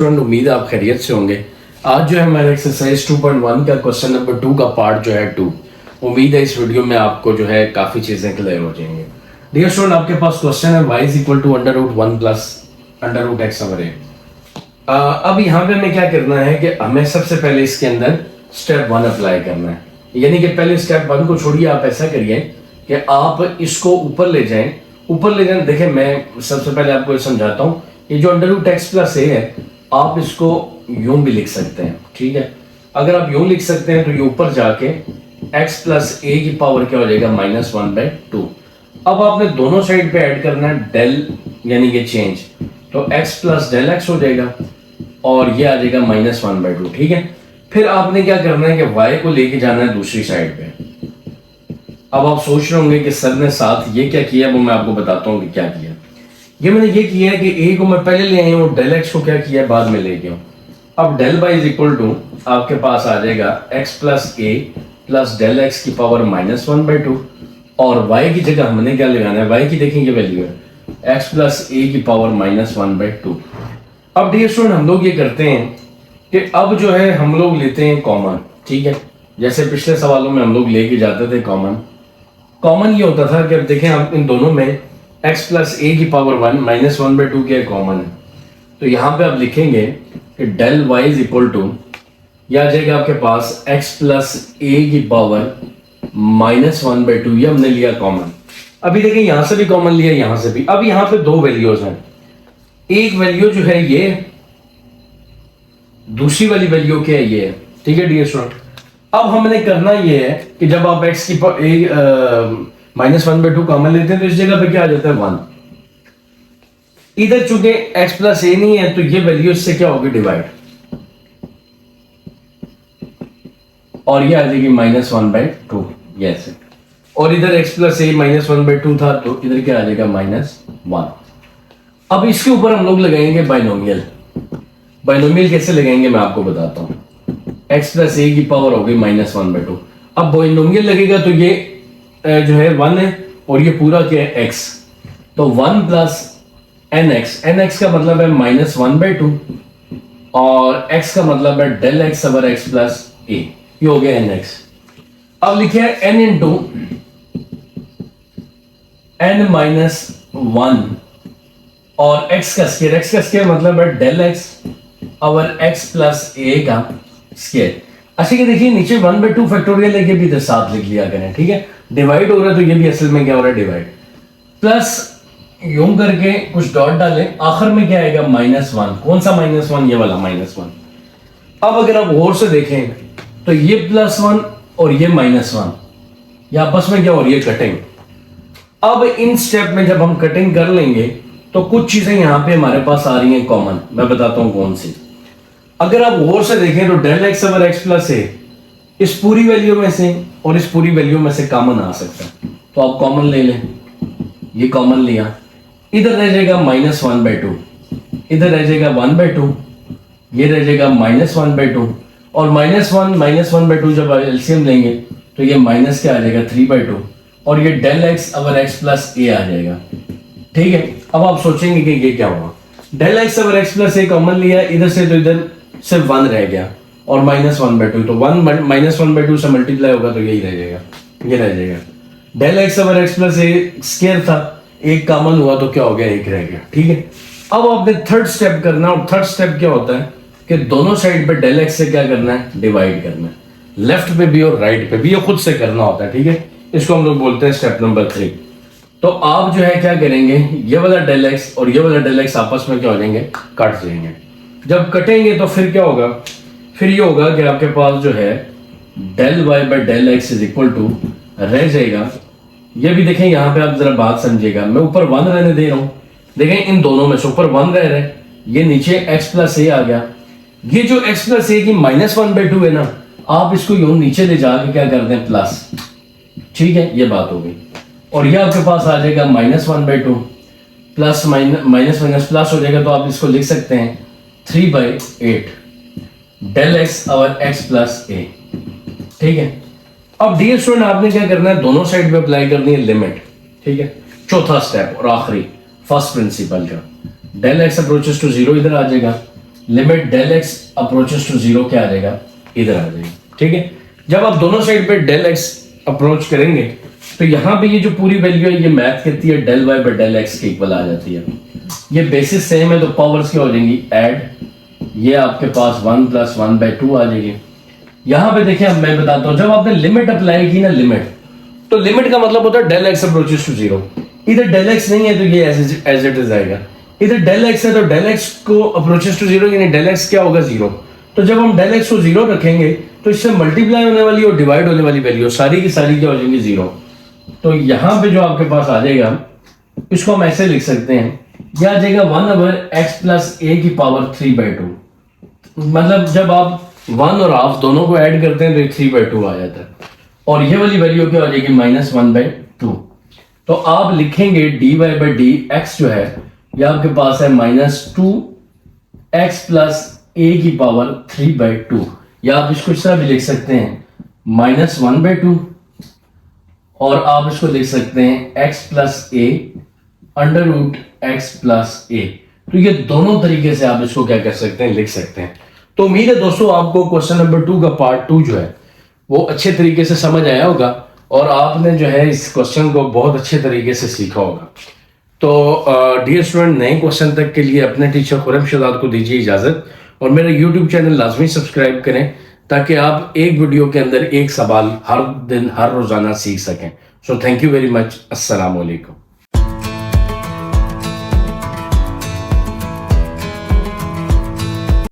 उम्मीद है आप खैरियत से होंगे। आज जो है हमारा एक्सरसाइज 2.1 का क्वेश्चन नंबर 2 का पार्ट जो है 2। उम्मीद है इस वीडियो में आपको जो है काफी चीजें क्लियर हो जाएंगे। डियर स्टूडेंट, आपके पास क्वेश्चन है y is equal to √1 plus √x/a। अब यहाँ पे हमें क्या करना है कि हमें सबसे पहले इसके अंदर स्टेप 1 अप्लाई करना है। यानी कि पहले स्टेप 1 को छोड़िए, आप ऐसा करिए कि आप इसको ऊपर ले जाएं। देखिए मैं सबसे पहले आपको ये समझाता हूँ। ये जो √x+a है, आप इसको यूं भी लिख सकते हैं, ठीक है। अगर आप यूं लिख सकते हैं तो ये ऊपर जाके x+a की पावर क्या हो जाएगा, -1/2। अब आपने दोनों साइड पे ऐड करना है डेल, यानी कि चेंज, तो x + del x हो जाएगा और ये आ जाएगा -1/2, ठीक है। फिर आपने क्या करना है कि y को लेके जाना है दूसरी साइड पे। अब आप सोच रहे होंगे कि सर ने साथ ये क्या किया, वो मैं आपको बताता हूँ कि क्या किया। ये मैंने ये किया है कि a को मैं पहले ले आई हूँ, del x को क्या किया बाद में ले गया हूँ। अब del y is equal to आपके पास आ जाएगा x+a + del x की पावर -1/2 और y की जगह हमने क्या लगाना है, y की देखेंगे वैल्यू है x+a की पावर -1/2। अब डियर स्टूडेंट, हम लोग ये करते हैं कि अब जो है हम लोग लेते हैं कॉमन, ठीक है। जैसे पिछले सवालों में हम लोग लेके जाते थे कॉमन ये होता था कि अब देखें आप इन दोनों में x+a की पावर 1 -1/2 क्या कॉमन है, तो यहाँ पे आप लिखेंगे कि del y is equal to, यह आ जाएगा आपके पास x+a की पावर -1/2। ये हमने लिया कॉमन। अभी देखें यहां से भी कॉमन लिया, यहां से भी। अब यहां पे दो वैल्यूज हैं, एक वैल्यू जो है ये, दूसरी वाली वैल्यू क्या है, ये है, ठीक है डियर स्टूडेंट। अब हमने करना ये है कि जब आप x की -1/2 कॉमन लेते हैं तो इस जगह पे क्या आ जाता है 1। इधर चूंकि x+a नहीं है तो ये वैल्यू इससे क्या होगी, डिवाइड, और ये आ जाएगी -1/2 ये ऐसे। और इधर x+a -1/2 था तो इधर क्या आ जाएगा -1। अब इसके ऊपर हम लोग लगाएंगे बाइनोमियल। बाइनोमियल कैसे लगाएंगे मैं आपको बताता हूं। x+a की पावर होगी -1/2। अब बाइनोमियल लगेगा तो ये जो है 1 है और ये पूरा क्या है x, तो 1 + nx का मतलब है -1/2 और x का मतलब है del x/x+a, ये हो गया nx। अब लिखे n × n-1 और x का स्क्वायर मतलब है del x/x+a का स्क्वायर। अच्छा कि देखिए नीचे 1/2 फैक्टोरियल लेके भी इधर साथ लिख लिया करें, ठीक है। डिवाइड हो रहा है तो ये भी असल में क्या हो रहा है, डिवाइड, प्लस यूं करके कुछ डॉट डालें, आखिर में क्या आएगा -1। कौन सा -1, ये वाला -1। अब अगर आप और से देखें तो ये +1 और ये -1, ये आपस में क्या हो रही है, कटिंग। अब इन स्टेप में जब हम कटिंग कर लेंगे तो कुछ चीजें यहां पे हमारे पास आ रही हैं कॉमन, मैं बताता हूं कौन सी। अगर आप और से देखें तो del x/x+a इस पूरी वैल्यू में से और इस पूरी वैल्यू में से कॉमन आ सकता है, तो आप कॉमन ले लें। ये कॉमन लिया, इधर रह जाएगा -1/2, इधर रह जाएगा 1/2, ये रह जाएगा -1/2 और -1/2 जब एलसीएम लेंगे तो ये माइनस क्या आ जाएगा 3/2 और ये del x/x+a आ जाएगा, ठीक है। अब आप सोचेंगे कि ये क्या हुआ, del x/x+a कॉमन लिया, इधर से तो इधर सिर्फ 1 रह गया और -1/2, तो 1 -1/2 से मल्टीप्लाई होगा तो यही रह जाएगा, ये रह जाएगा। del x/x+a स्क्वायर था, एक कॉमन हुआ तो क्या हो गया, एक रह गया, ठीक है। अब आपने थर्ड स्टेप करना, और थर्ड स्टेप क्या होता है कि दोनों साइड पे del x से क्या करना है, डिवाइड करना है, लेफ्ट पे भी और राइट पे भी, ये खुद से करना होता है, ठीक है। इसको हम लोग बोलते हैं स्टेप नंबर 3। तो आप जो है क्या करेंगे, ये वाला del x और ये वाला del x आपस में क्या हो जाएंगे, कट जाएंगे। जब कटेंगे तो फिर क्या होगा, फिर ये होगा कि आपके पास जो है del y/del x is equal to रह जाएगा, ये भी देखें यहाँ पे आप जरा बात समझिएगा, मैं ऊपर 1 रहने दे रहा हूँ, देखें इन दोनों में से ऊपर 1 रह रहे, ये नीचे x+a आ गया। ये जो x+a की -1/2 है ना, आप इसको यूं नीचे ले जाके क्या कर दें, प्लस, ठीक है, ये बात हो गई। और ये आपके पास आ जाएगा -1/2 प्लस माइनस प्लस हो जाएगा, तो आप इसको लिख सकते हैं 3/8 del x/x+a, ठीक है। अब डियर स्टूडेंट, आपने क्या करना है, दोनों साइड पे अप्लाई करनी है लिमिट, ठीक है। चौथा स्टेप और आखिरी फर्स्ट प्रिंसिपल का, del x अप्रोचेस टू 0 इधर आ जाएगा, limit del x approaches to zero क्या आ जाएगा, इधर आ जाएगा। ठीक है, जब आप दोनों साइड पे डेल एक्स अप्रोच करेंगे तो यहाँ पे ये जो पूरी वैल्यू है ये मैथ कहती है del y by del x के इक्वल आ जाती है। ये बेसिस सेम है तो पावर्स क्या हो जाएंगी, ऐड, ये आपके पास 1 + 1/2 आ जाएगी। यहाँ पे देखिए अब मैं बताता हूँ, जब आपने लिमिट अप्लाई की ना, लिमिट, तो लिमिट का मतलब होता है del x approaches to zero. इधर डेल एक्स नहीं है तो ये एज इट इज आएगा, इधर डेल एक्स है तो डेल एक्स को अप्रोचेस टू जीरो, यानी डेल एक्स क्या होगा, जीरो। तो जब हम डेल एक्स को जीरो रखेंगे तो इससे मल्टीप्लाई होने वाली और डिवाइड होने वाली वैल्यू सारी की सारी क्या हो जाएंगी, जीरो। तो यहां पे जो आपके पास आ जाएगा इसको हम ऐसे लिख सकते हैं, यह आ जाएगा 1/x + a की पावर 3/2। मतलब जब आप 1 और हाफ दोनों को ऐड करते हैं तो ये 3/2 आ जाता है, और ये वाली वैल्यू क्या हो जाएगी, -1/2। तो आप लिखेंगे dy/dx जो है ये आपके पास है -2x + a की पावर 3/2, या आप इसको इस तरह भी लिख सकते हैं -1/2, और आप इसको लिख सकते हैं x + a √x + a। तो ये दोनों तरीके से आप इसको क्या कर सकते हैं, लिख सकते हैं। तो उम्मीद है दोस्तों आपको क्वेश्चन नंबर 2 का पार्ट 2 जो है वो अच्छे तरीके से समझ आया होगा, और आपने जो है इस क्वेश्चन को बहुत अच्छे तरीके से सीखा होगा। तो डियर स्टूडेंट, नए क्वेश्चन तक के लिए अपने टीचर खुरम शहजाद को दीजिए इजाजत, और मेरा यूट्यूब चैनल लाजमी सब्सक्राइब करें ताकि आप एक वीडियो के अंदर एक सवाल हर दिन हर रोजाना सीख सकें। So thank you very much. अस्सलाम वालेकुम।